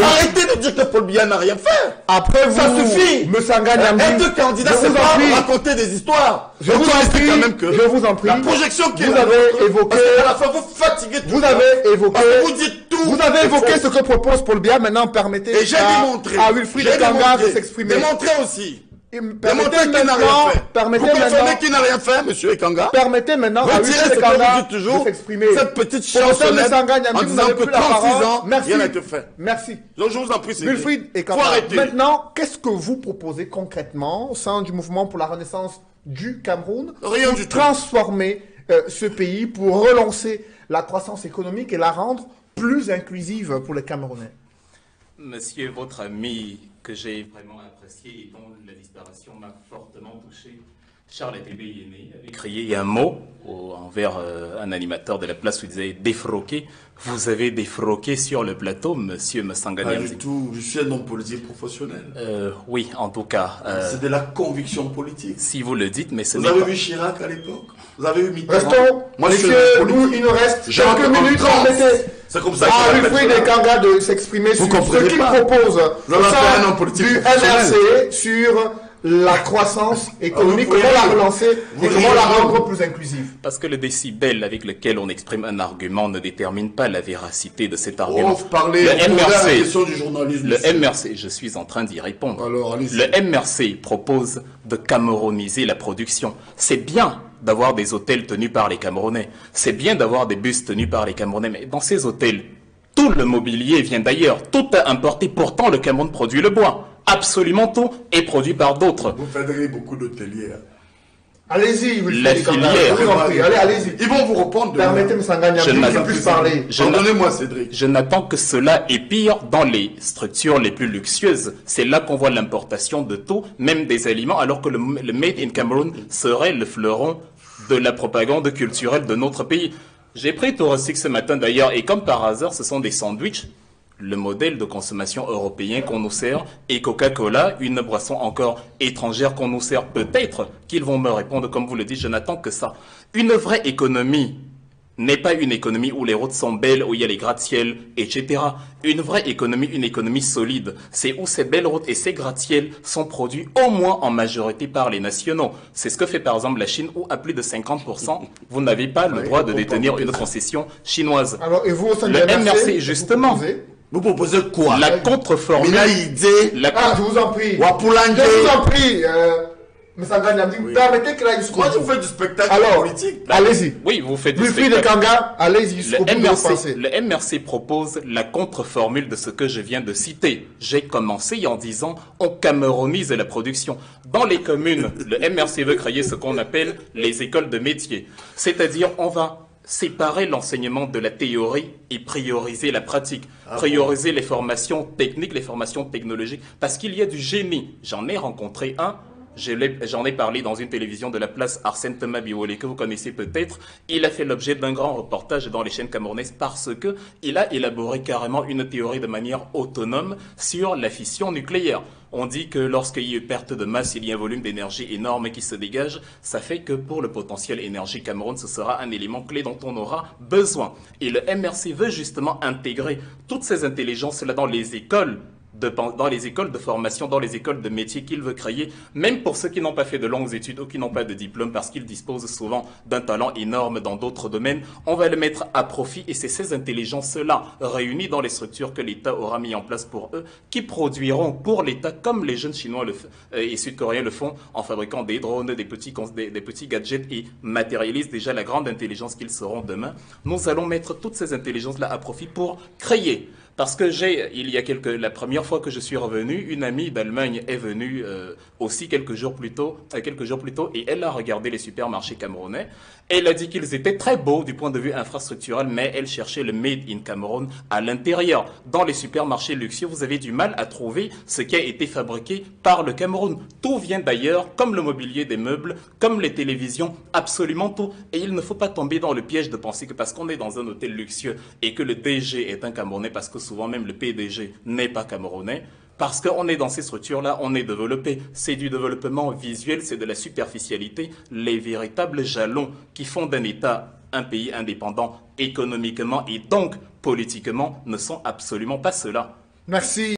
Arrêtez de dire que Paul Biya n'a rien fait. Après vous, ça suffit. Être candidat, c'est pas raconter des histoires. Je vous en prie, quand même que je vous en prie. La projection qui vous avez évoqué. À la fin, vous fatiguez tout. Vous avez évoqué. Vous dites tout. Vous avez évoqué ce que propose Paul Biya. Maintenant, permettez à Wilfried Ekanga de s'exprimer. Démontrez aussi. Permettez maintenant qui n'a rien fait, monsieur Ekanga. Permettez maintenant à Wilfried Ekanga de s'exprimer. Cette petite chansonnette en disant que 36 ans, rien n'a été fait. Merci. Donc je vous en prie, Wilfried Ekanga. Maintenant, qu'est-ce que vous proposez concrètement au sein du mouvement pour la renaissance du Cameroun pour transformer ce pays, pour relancer la croissance économique et la rendre plus inclusive pour les Camerounais? Monsieur, votre ami que j'ai vraiment apprécié et dont la disparition m'a fortement touché, Charles Atébé est né, avait crié un mot envers un animateur de la place où il disait défroquer. Vous avez défroqué sur le plateau, monsieur Massanga Niamzi. Pas du tout, je suis un homme politique professionnel. Oui, en tout cas. C'est de la conviction politique. Si vous le dites, mais ce n'est pas... Vous pas... avez vu Chirac à l'époque? Vous avez vu Mitterrand? Restons, moi, messieurs, nous, il nous reste quelques minutes. C'est comme ça que Wilfried Ekanga de s'exprimer sur ce qu'il propose du MRC sur la croissance économique, comment la relancer et comment la rendre plus inclusive. Parce que le décibel avec lequel on exprime un argument ne détermine pas la véracité de cet argument. Vous parlez de la question du journalisme. Le MRC, je suis en train d'y répondre. Alors, le MRC propose de camerouniser la production. C'est bien d'avoir des hôtels tenus par les Camerounais. C'est bien d'avoir des bus tenus par les Camerounais. Mais dans ces hôtels, tout le mobilier vient d'ailleurs. Tout est importé. Pourtant, le Cameroun produit le bois. Absolument tout est produit par d'autres. Vous faites beaucoup d'hôteliers. Allez-y, la filière. Allez-y. Ils vont vous répondre. Permettez-moi de plus parler. Pardonnez-moi, Cédric. Je n'attends que cela et pire dans les structures les plus luxueuses. C'est là qu'on voit l'importation de tout, même des aliments, alors que le Made in Cameroon serait le fleuron de la propagande culturelle de notre pays. J'ai pris Touristique ce matin d'ailleurs, et comme par hasard, ce sont des sandwichs. Le modèle de consommation européen qu'on nous sert et Coca-Cola, une boisson encore étrangère qu'on nous sert. Peut-être qu'ils vont me répondre, comme vous le dites, je n'attends que ça. Une vraie économie n'est pas une économie où les routes sont belles, où il y a les gratte-ciel, etc. Une vraie économie, une économie solide, c'est où ces belles routes et ces gratte-ciel sont produits au moins en majorité par les nationaux. C'est ce que fait par exemple la Chine, où à plus de 50%, vous n'avez pas le droit de détenir une concession chinoise. Alors, et vous, au sein le MRC, justement... Vous proposez quoi? La contre-formule. Je vous en prie. Je vous en prie. Mais ça gagne. Permettez que là, il se Moi, vous faites du spectacle politique. Allez-y. Oui, vous faites du spectacle. Wilfried Ekanga, allez-y. Le MRC propose la contre-formule de ce que je viens de citer. J'ai commencé en disant on camerounise la production. Dans les communes, le MRC veut créer ce qu'on appelle les écoles de métiers. C'est-à-dire, on va séparer l'enseignement de la théorie et prioriser la pratique, prioriser les formations techniques, les formations technologiques, parce qu'il y a du génie. J'en ai rencontré un, j'en ai parlé dans une télévision de la place, Arsène Thomas Biolé, que vous connaissez peut-être. Il a fait l'objet d'un grand reportage dans les chaînes camerounaises parce que il a élaboré carrément une théorie de manière autonome sur la fission nucléaire. On dit que lorsqu'il y a une perte de masse, il y a un volume d'énergie énorme qui se dégage. Ça fait que pour le potentiel énergie Cameroun, ce sera un élément clé dont on aura besoin. Et le MRC veut justement intégrer toutes ces intelligences-là dans les écoles de formation, dans les écoles de métier qu'il veut créer, même pour ceux qui n'ont pas fait de longues études ou qui n'ont pas de diplôme, parce qu'ils disposent souvent d'un talent énorme dans d'autres domaines, on va le mettre à profit et c'est ces intelligences-là, réunies dans les structures que l'État aura mis en place pour eux, qui produiront pour l'État, comme les jeunes Chinois et Sud-Coréens le font, en fabriquant des drones, des petits gadgets et matérialisent déjà la grande intelligence qu'ils seront demain. Nous allons mettre toutes ces intelligences-là à profit pour créer. Parce que la première fois que je suis revenu, une amie d'Allemagne est venue aussi quelques jours plus tôt, et elle a regardé les supermarchés camerounais. Elle a dit qu'ils étaient très beaux du point de vue infrastructurel, mais elle cherchait le Made in Cameroun à l'intérieur. Dans les supermarchés luxueux, vous avez du mal à trouver ce qui a été fabriqué par le Cameroun. Tout vient d'ailleurs, comme le mobilier des meubles, comme les télévisions, absolument tout. Et il ne faut pas tomber dans le piège de penser que parce qu'on est dans un hôtel luxueux et que le DG est un Camerounais, parce que souvent même le PDG n'est pas camerounais, parce qu'on est dans ces structures-là, on est développé. C'est du développement visuel, c'est de la superficialité. Les véritables jalons qui font d'un État un pays indépendant économiquement et donc politiquement ne sont absolument pas ceux-là. Merci.